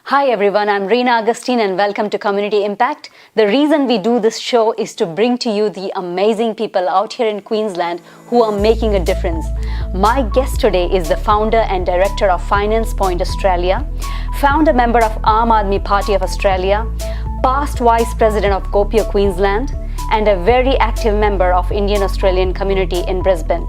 Hi everyone, I'm Reena Augustine and welcome to Community Impact. The reason we do this show is to bring to you the amazing people out here in Queensland who are making a difference. My guest today is the founder and director of Finance Point Australia, founder member of Aadmi Party of Australia, past vice president of GOPIO Queensland, and a very active member of Indian Australian community in Brisbane.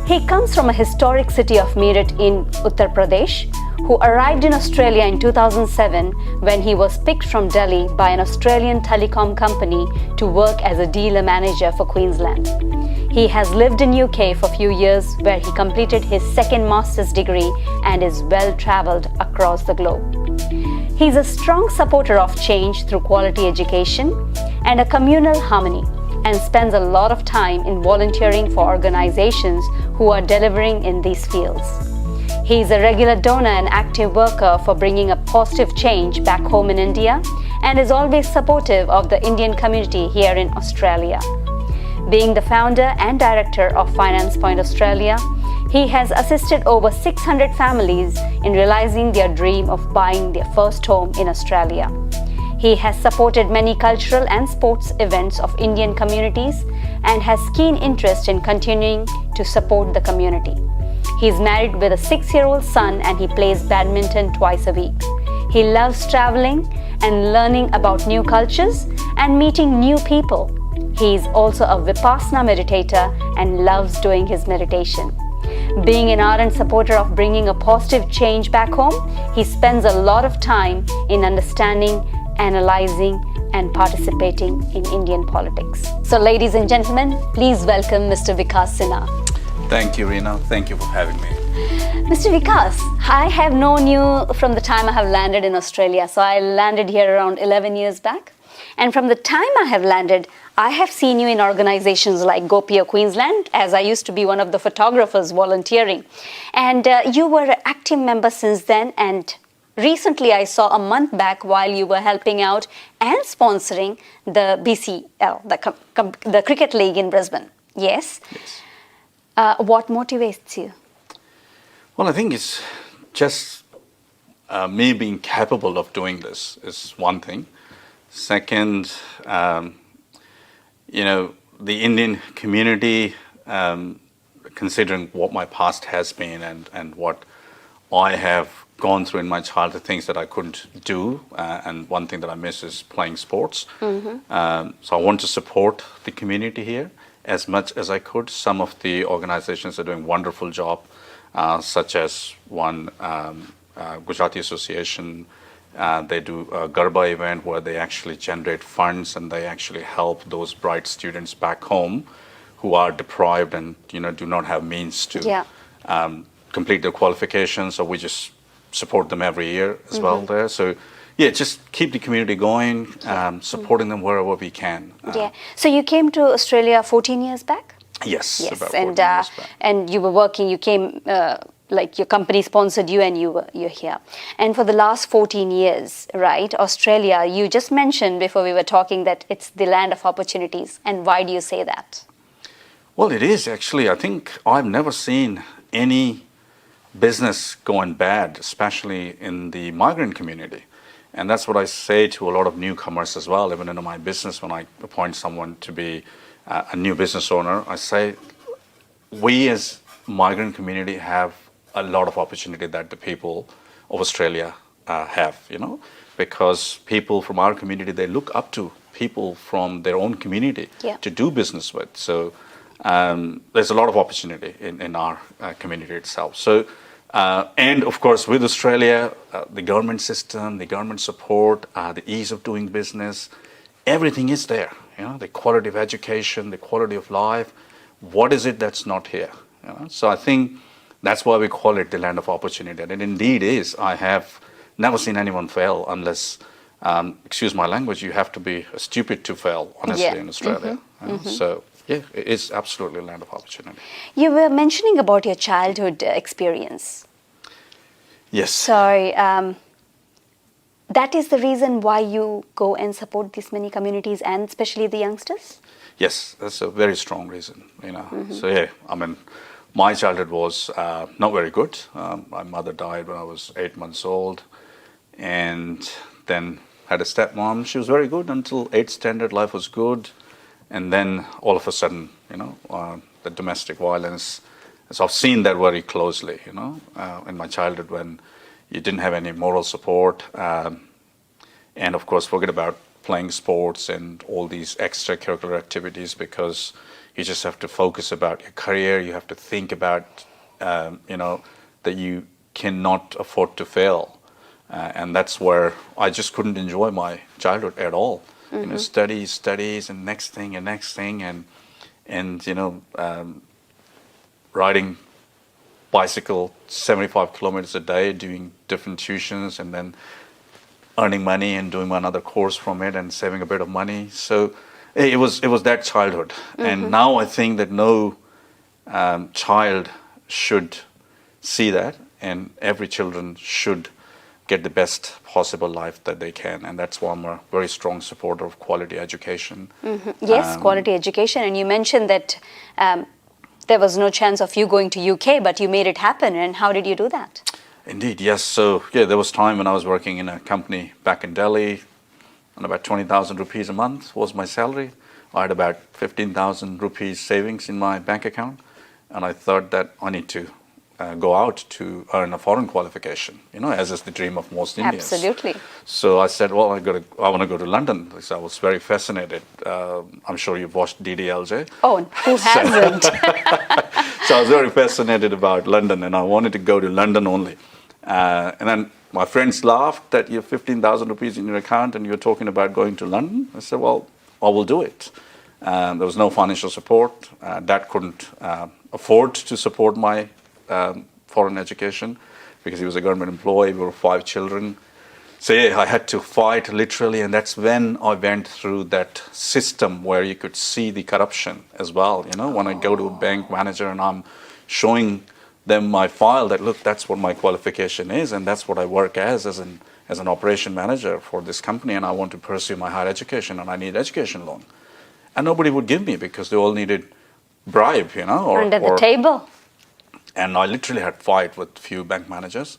He comes from a historic city of Meerut in Uttar Pradesh, who arrived in Australia in 2007 when he was picked from Delhi by an Australian telecom company to work as a dealer manager for Queensland. He has lived in UK for a few years where he completed his second master's degree and is well travelled across the globe. He's a strong supporter of change through quality education and a communal harmony, and spends a lot of time in volunteering for organizations who are delivering in these fields. He is a regular donor and active worker for bringing a positive change back home in India and is always supportive of the Indian community here in Australia. Being the founder and director of Finance Point Australia, he has assisted over 600 families in realizing their dream of buying their first home in Australia. He has supported many cultural and sports events of Indian communities and has keen interest in continuing to support the community. He is married with a 6-year-old son and he plays badminton twice a week. He loves traveling and learning about new cultures and meeting new people. He is also a Vipassana meditator and loves doing his meditation. Being an ardent supporter of bringing a positive change back home, he spends a lot of time in understanding, analyzing and participating in Indian politics. So ladies and gentlemen, please welcome Mr. Vikas Sinha. Thank you, Reena. Thank you for having me. Mr. Vikas, I have known you from the time I have landed in Australia. So I landed here around 11 years back. And from the time I have landed, I have seen you in organizations like GOPIO Queensland, as I used to be one of the photographers volunteering. And you were an active member since then. And recently, I saw a month back while you were helping out and sponsoring the BCL, the Cricket League in Brisbane. Yes? Yes. What motivates you? Well, I think it's just me being capable of doing this is one thing. Second, the Indian community, considering what my past has been and what I have gone through in my childhood, things that I couldn't do, and one thing that I miss is playing sports. Mm-hmm. So I want to support the community here as much as I could. Some of the organizations are doing a wonderful job, such as one Gujarati Association. They do a Garba event where they actually generate funds and they actually help those bright students back home who are deprived and do not have means to complete their qualifications. So we just support them every year as well there. So yeah, just keep the community going, supporting them wherever we can. So you came to Australia 14 years back? Yes, about 14 and years back. and you were working. You came like your company sponsored you, and you're here. And for the last 14 years, right? Australia. You just mentioned before we were talking that it's the land of opportunities. And why do you say that? Well, it is actually. I think I've never seen any business going bad, especially in the migrant community. And that's what I say to a lot of newcomers as well. Even in my business, when I appoint someone to be a new business owner, I say we as migrant community have a lot of opportunity that the people of Australia have, because people from our community, they look up to people from their own community to do business with. So there's a lot of opportunity in our community itself. So and of course, with Australia, the government system, the government support, the ease of doing business, everything is there. The quality of education, the quality of life. What is it that's not here? So I think that's why we call it the land of opportunity. And it indeed is. I have never seen anyone fail unless, excuse my language, you have to be stupid to fail, honestly, in Australia. So yeah, it is absolutely a land of opportunity. You were mentioning about your childhood experience. Yes. So that is the reason why you go and support these many communities and especially the youngsters? Yes, that's a very strong reason. So yeah, I mean, my childhood was not very good. My mother died when I was 8 months old. and then had a stepmom. She was very good until 8th standard. Life was good, and then all of a sudden, the domestic violence. So I've seen that very closely, in my childhood when you didn't have any moral support, and of course, forget about playing sports and all these extracurricular activities because you just have to focus about your career. You have to think about, that you cannot afford to fail. And that's where I just couldn't enjoy my childhood at all. Studies, and next thing, and riding bicycle 75 kilometers a day, doing different tuitions, and then earning money and doing another course from it and saving a bit of money. So it was that childhood. And now I think that no child should see that, and every children should get the best possible life that they can. And that's why I'm a very strong supporter of quality education. Yes, quality education. And you mentioned that there was no chance of you going to UK, but you made it happen. And how did you do that? Indeed, yes. So, there was time when I was working in a company back in Delhi, and about 20,000 rupees a month was my salary. I had about 15,000 rupees savings in my bank account, and I thought that I need to go out to earn a foreign qualification, as is the dream of most Indians. Absolutely. So I said, well, I want to go to London, because I was very fascinated. I'm sure you've watched DDLJ. Oh, who hasn't? So I was very fascinated about London, and I wanted to go to London only. And then my friends laughed that you have 15,000 rupees in your account and you're talking about going to London. I said, well, I will do it. There was no financial support. Dad couldn't afford to support my foreign education because he was a government employee. We were 5 children. So I had to fight literally, and that's when I went through that system where you could see the corruption as well. When I go to a bank manager and I'm showing them my file that, look, that's what my qualification is, and that's what I work as an operation manager for this company, and I want to pursue my higher education, and I need education loan. And nobody would give me because they all needed bribe, or under the table. And I literally had fight with few bank managers.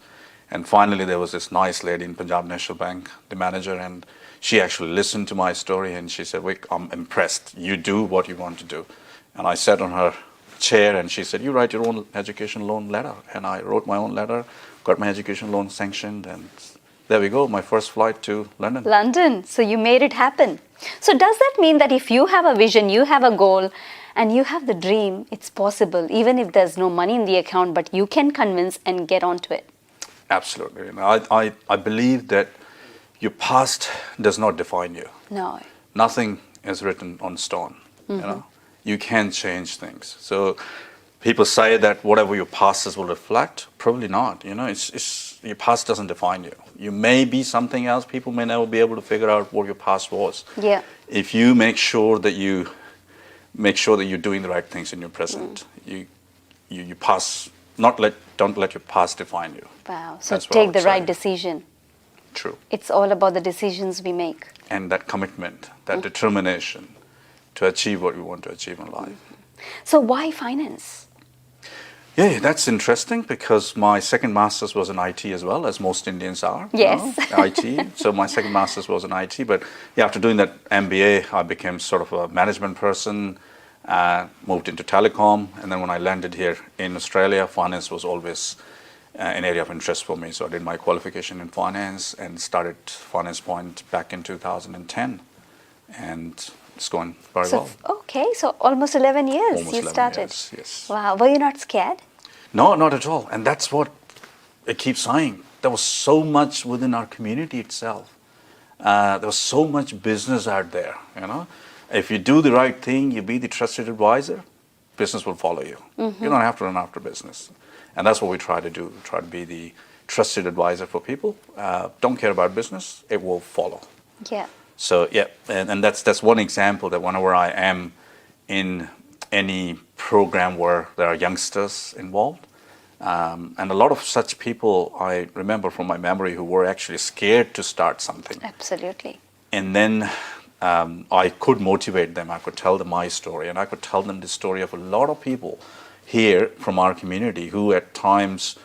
And finally, there was this nice lady in Punjab National Bank, the manager, and she actually listened to my story, and she said, Vic, I'm impressed. You do what you want to do. And I sat on her chair, and she said, you write your own education loan letter. And I wrote my own letter, got my education loan sanctioned, and there we go, my first flight to London. London. So you made it happen. So does that mean that if you have a vision, you have a goal, and you have the dream, it's possible, even if there's no money in the account, but you can convince and get onto it? Absolutely. I believe that your past does not define you. No. Nothing is written on stone. You can change things. So people say that whatever your past will reflect, probably not. It's your past doesn't define you. You may be something else. People may never be able to figure out what your past was. Yeah. If you make sure that you're doing the right things in your present, you pass. Don't let your past define you. Wow. So take the right decision. True. It's all about the decisions we make. And that commitment, that determination to achieve what we want to achieve in life. So why finance? Yeah, that's interesting because my second master's was in IT as well, as most Indians are. Yes. IT. So my second master's was in IT. But after doing that MBA, I became sort of a management person, moved into telecom. And then when I landed here in Australia, finance was always an area of interest for me. So I did my qualification in finance and started Finance Point back in 2010. And it's going very well. Okay, so almost 11 years Almost you 11 started. Years, yes. Wow, were you not scared? No, not at all. And that's what I keep saying. There was so much within our community itself. There was so much business out there, If you do the right thing, you be the trusted advisor, business will follow you. You don't have to run after business. And that's what we try to do. We try to be the trusted advisor for people. Don't care about business, it will follow. Yeah. So and that's one example that whenever I am in any program where there are youngsters involved, and a lot of such people I remember from my memory who were actually scared to start something. Absolutely. And then I could motivate them, I could tell them my story, and I could tell them the story of a lot of people here from our community who at times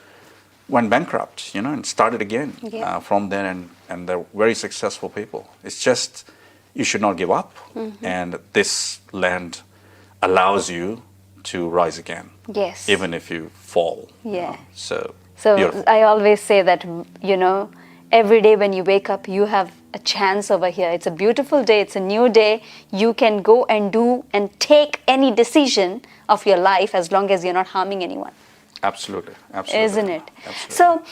went bankrupt, and started again from there, and they're very successful people. It's just you should not give up, and this land allows you to rise again. Yes. Even if you fall. Yeah. So So I always say that, every day when you wake up, you have a chance over here. It's a beautiful day. It's a new day. You can go and do and take any decision of your life as long as you're not harming anyone. Absolutely. Absolutely. Isn't it? Absolutely. So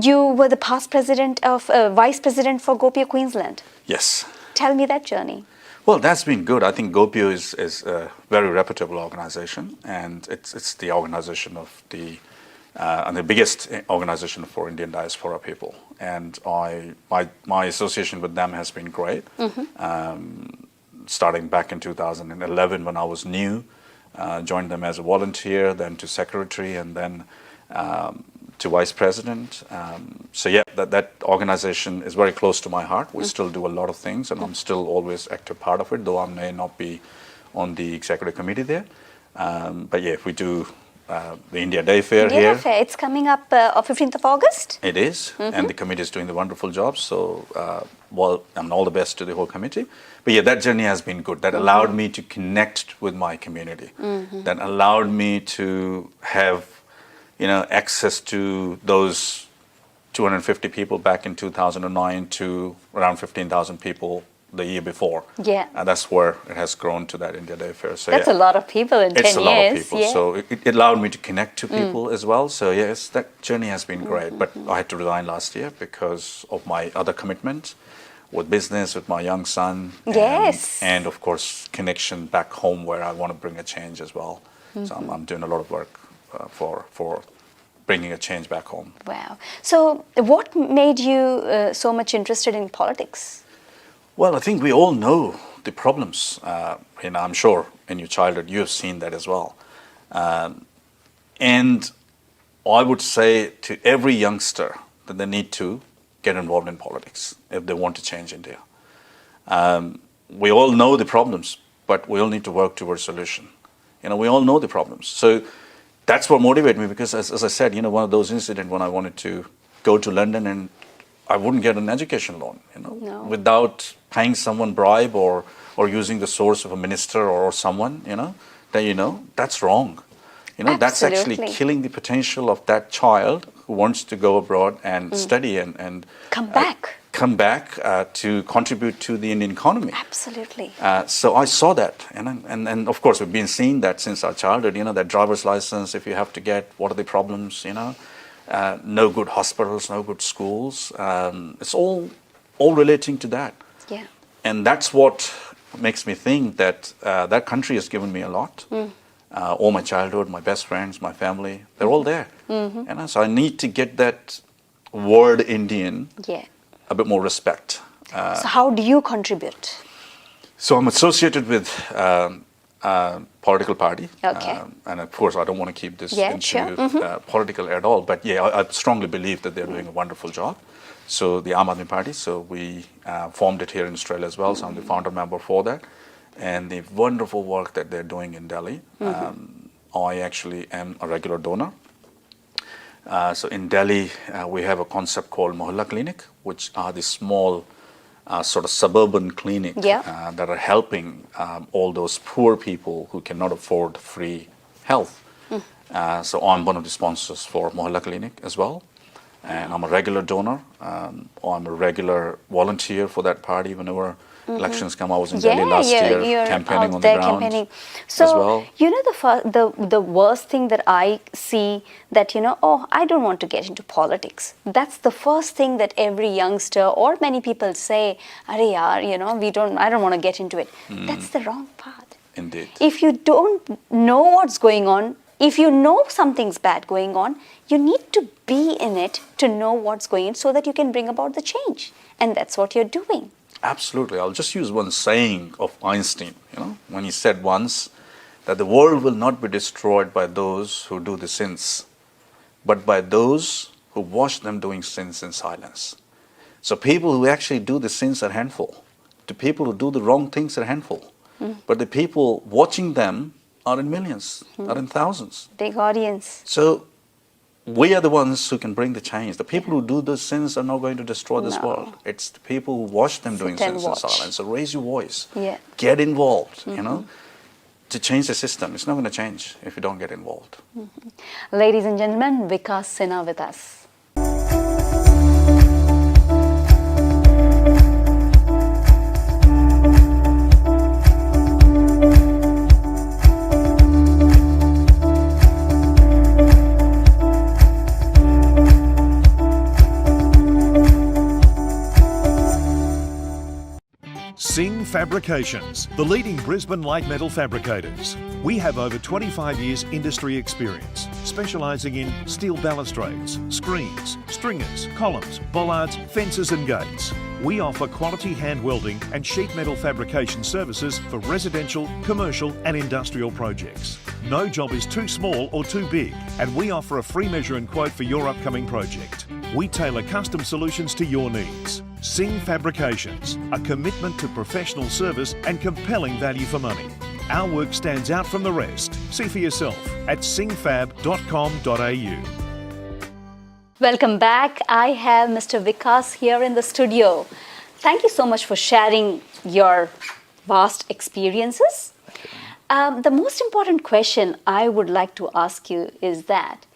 you were the past vice president for GOPIO Queensland. Yes. Tell me that journey. Well, that's been good. I think GOPIO is a very reputable organization, and it's the organization of and the biggest organization for Indian diaspora people. And my association with them has been great. Starting back in 2011 when I was new, joined them as a volunteer, then to secretary, and then to vice president. So yeah, that organization is very close to my heart. We still do a lot of things, and I'm still always active part of it, though I may not be on the executive committee there. But yeah, we do the India Day Fair here. India Day Fair, it's coming up 15th of August? It is, and the committee is doing the wonderful job. So, and all the best to the whole committee. But yeah, that journey has been good. That allowed me to connect with my community. That allowed me to have, access to those 250 people back in 2009 to around 15,000 people the year before. Yeah. And that's where it has grown to that India Day Fair. So that's a lot of people in 10 years. It's a lot of people. Yeah. So it allowed me to connect to people as well. So yes, that journey has been great. But I had to resign last year because of my other commitment with business, with my young son. Yes. And of course, connection back home where I want to bring a change as well. So I'm doing a lot of work for bringing a change back home. Wow. So what made you so much interested in politics? Well, I think we all know the problems. I'm sure in your childhood you have seen that as well. And I would say to every youngster that they need to get involved in politics if they want to change India. We all know the problems, but we all need to work towards solution. We all know the problems. So that's what motivated me, because as I said, one of those incidents when I wanted to go to London and I wouldn't get an education loan, No. without paying someone bribe or using the source of a minister or someone, that's wrong. That's actually Absolutely. killing the potential of that child who wants to go abroad and study and Come back. Come back to contribute to the Indian economy. Absolutely. So I saw that, and of course we've been seeing that since our childhood. That driver's license, if you have to get, what are the problems? No good hospitals, no good schools. It's all relating to that. Yeah. And that's what makes me think that that country has given me a lot. All my childhood, my best friends, my family, they're all there. So I need to get that word Indian a bit more respect. So how do you contribute? So I'm associated with political party. Okay. And of course, I don't want to keep this sure. political at all. But yeah, I strongly believe that they're doing a wonderful job. So the Aadmi party, so we formed it here in Australia as well. So I'm the founder member for that. And the wonderful work that they're doing in Delhi. I actually am a regular donor. So in Delhi, we have a concept called Mohalla Clinic, which are the small sort of suburban clinic that are helping all those poor people who cannot afford free health. So I'm one of the sponsors for Mohalla Clinic as well. And I'm a regular donor. I'm a regular volunteer for that party whenever elections come. I was in Delhi last year campaigning on the ground So, as well. the worst thing that I see that, I don't want to get into politics. That's the first thing that every youngster or many people say, Arey yaar, I don't want to get into it. That's the wrong path. Indeed. If you don't know what's going on, if you know something's bad going on, you need to be in it to know what's going on so that you can bring about the change. And that's what you're doing. Absolutely. I'll just use one saying of Einstein, when he said once that the world will not be destroyed by those who do the sins, but by those who watch them doing sins in silence. So people who actually do the sins are a handful. The people who do the wrong things are a handful. But the people watching them are in millions, are in thousands. Big audience. So we are the ones who can bring the change. The people who do those sins are not going to destroy this world. It's the people who watch them doing sins in silence. So raise your voice. Yeah. Get involved, you know, to change the system. It's not going to change if you don't get involved. Ladies and gentlemen, Vikas Sinha with us. Singh Fabrications, the leading Brisbane light metal fabricators. We have over 25 years industry experience, specialising in steel balustrades, screens, stringers, columns, bollards, fences and gates. We offer quality hand welding and sheet metal fabrication services for residential, commercial and industrial projects. No job is too small or too big, and we offer a free measure and quote for your upcoming project. We tailor custom solutions to your needs. Singh Fabrications, a commitment to professional service and compelling value for money. Our work stands out from the rest. See for yourself at singhfab.com.au. Welcome back. I have Mr. Vikas here in the studio. Thank you so much for sharing your vast experiences. The most important question I would like to ask you is that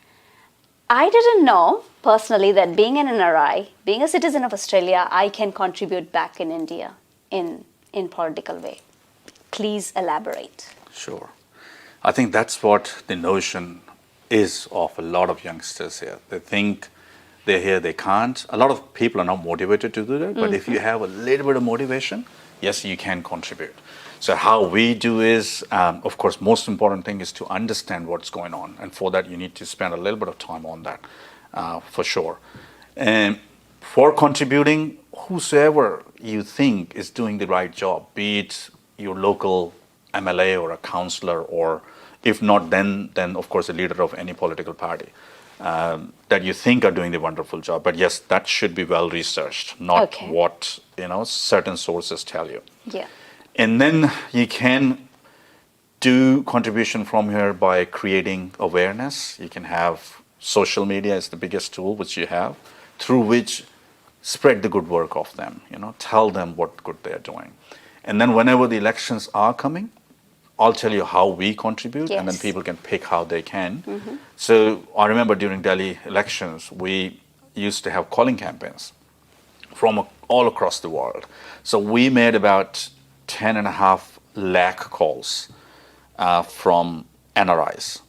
I didn't know personally that being an NRI, being a citizen of Australia, I can contribute back in India in political way. Please elaborate. Sure. I think that's what the notion is of a lot of youngsters here. They think they're here, they can't. A lot of people are not motivated to do that, but if you have a little bit of motivation, yes, you can contribute. So how we do is, of course, most important thing is to understand what's going on. And for that, you need to spend a little bit of time on that, for sure. And for contributing, whosoever you think is doing the right job, be it your local MLA or a councillor, or if not, then of course, a leader of any political party, that you think are doing the wonderful job. But yes, that should be well researched, not what, certain sources tell you. Yeah. And then you can do contribution from here by creating awareness. You can have social media is the biggest tool which you have, through which spread the good work of them, tell them what good they are doing. And then whenever the elections are coming, I'll tell you how we contribute, and then people can pick how they can. So I remember during Delhi elections, we used to have calling campaigns from all across the world. So we made about 10.5 lakh calls from NRIs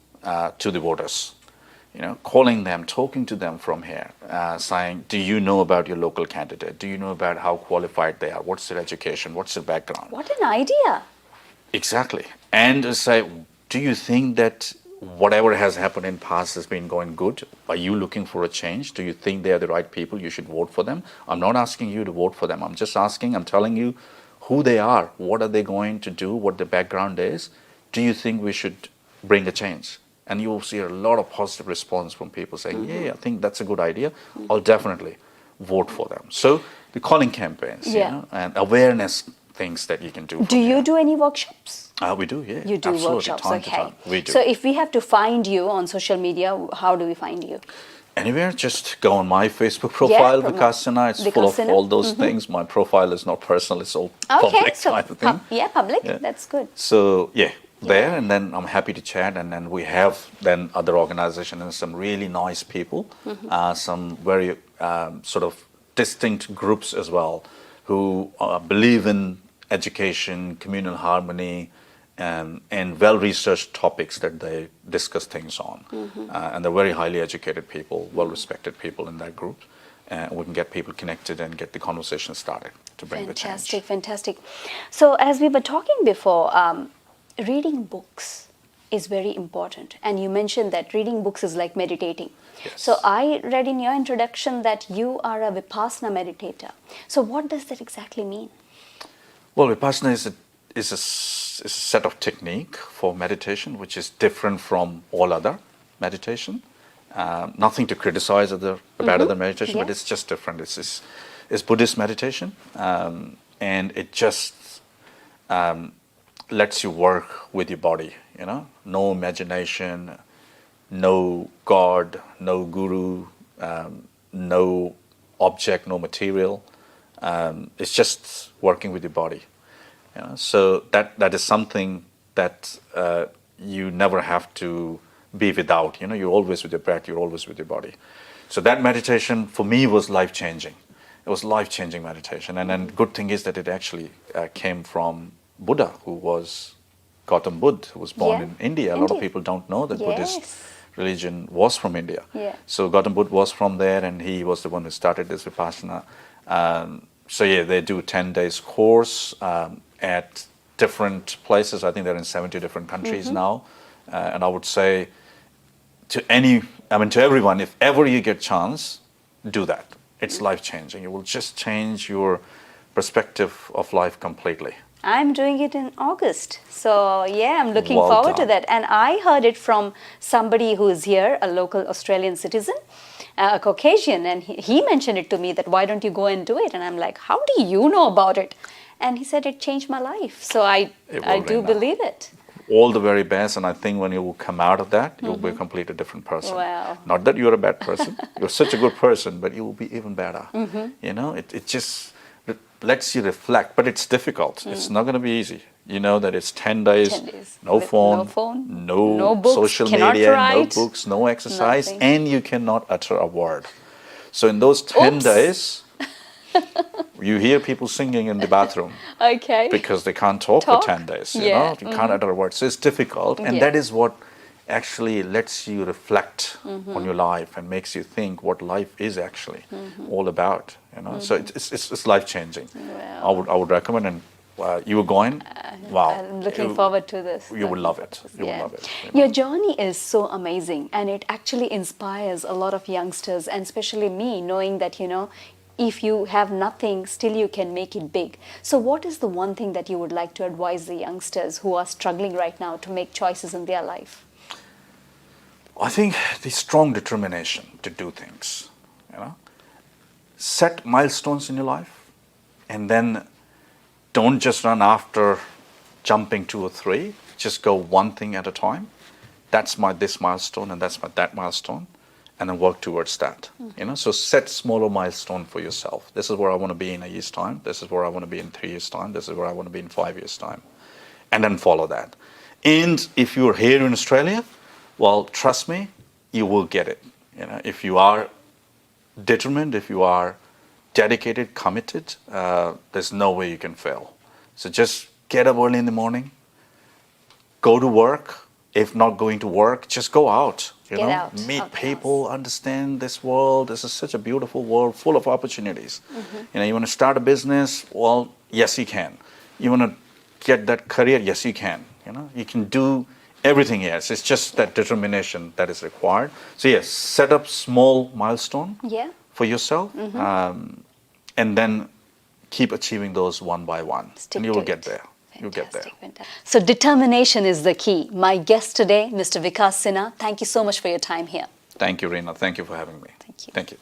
to the voters, calling them, talking to them from here, saying, do you know about your local candidate? Do you know about how qualified they are? What's their education? What's their background? What an idea. Exactly. And say, do you think that whatever has happened in past has been going good? Are you looking for a change? Do you think they are the right people? You should vote for them. I'm not asking you to vote for them. I'm telling you who they are, what are they going to do, what their background is. Do you think we should bring a change? And you will see a lot of positive response from people saying, yeah, I think that's a good idea. I'll definitely vote for them. So the calling campaigns, and awareness things that you can do. Do you do any workshops? We do, yeah. You do absolutely, workshops, time to time. We do. So if we have to find you on social media, how do we find you? Anywhere, just go on my Facebook profile, Vikas Sinha. It's full of all those things. My profile is not personal, it's all public type of thing. Public, that's good. So, there, and then I'm happy to chat, and then we have then other organizations and some really nice people, some very sort of distinct groups as well, who believe in education, communal harmony, and well-researched topics that they discuss things on. And they're very highly educated people, well-respected people in that group. We can get people connected and get the conversation started to bring the change. Fantastic. So as we were talking before, reading books is very important. And you mentioned that reading books is like meditating. Yes. So I read in your introduction that you are a Vipassana meditator. So what does that exactly mean? Well, Vipassana is a set of technique for meditation, which is different from all other meditation. Nothing to criticize about other meditation, but it's just different. It's Buddhist meditation, and it just lets you work with your body. No imagination, no God, no guru, no object, no material. It's just working with your body. You know? So that is something that you never have to be without. You know, you're always with your breath, you're always with your body. So that meditation for me was life-changing. It was life-changing meditation. And then good thing is that it actually came from Buddha, who was Gautam Buddha, who was born in India. A lot of people don't know that Buddhist religion was from India. So Gautam Buddha was from there, and he was the one who started this Vipassana. So yeah, they do 10 days course at different places. I think they're in 70 different countries now. And I would say to everyone, if ever you get chance, do that. It's life-changing. It will just change your perspective of life completely. I'm doing it in August. So, yeah, I'm looking Well forward to done. that. And I heard it from somebody who is here, a local Australian citizen, a Caucasian, and he mentioned it to me that why don't you go and do it? And I'm like, how do you know about it? And he said it changed my life. So I do Reena. believe it. All the very best, and I think when you will come out of that, you'll be a completely different person. Wow. Not that you're a bad person. You're such a good person, but you will be even better. You know, it just lets you reflect, but it's difficult. It's not going to be easy. You know that it's 10 days, 10 days no with phone, no books, social cannot media, write, no books, no exercise, nothing. and you cannot utter a word. So in those 10 Oops. days, you hear people singing in the bathroom. Okay. Because they can't talk for 10 days, you know, you can't utter a word. So it's difficult, and that is what actually lets you reflect on your life and makes you think what life is actually all about, you know. So it's life-changing. Wow. I would recommend, and you were going, wow. I'm looking forward to this. You will love it. You will love it. You know. Your journey is so amazing, and it actually inspires a lot of youngsters, and especially me, knowing that, you know, if you have nothing, still you can make it big. So what is the one thing that you would like to advise the youngsters who are struggling right now to make choices in their life? I think the strong determination to do things, you know. Set milestones in your life, and then don't just run after jumping 2 or 3. Just go one thing at a time. That's this milestone, and that's that milestone, and then work towards that. You know, so set smaller milestone for yourself. This is where I want to be in a year's time. This is where I want to be in 3 years' time. This is where I want to be in 5 years' time, and then follow that. And if you're here in Australia, well, trust me, you will get it. You know, if you are determined, if you are dedicated, committed, there's no way you can fail. So just get up early in the morning, go to work. If not going to work, just go out. Get out meet of the people, understand this world. This is such a beautiful world, full of opportunities. You know, you want to start a business? Well, yes, you can. You want to get that career? Yes, you can. You know, you can do everything. Yes, it's just that determination that is required. So yes, set up small milestone for yourself, and then keep achieving those one by one, and you will get there. You'll get there. Fantastic. So determination is the key. My guest today, Mr. Vikas Sinha, thank you so much for your time here. Thank you, Reena. Thank you for having me. Thank you. Thank you.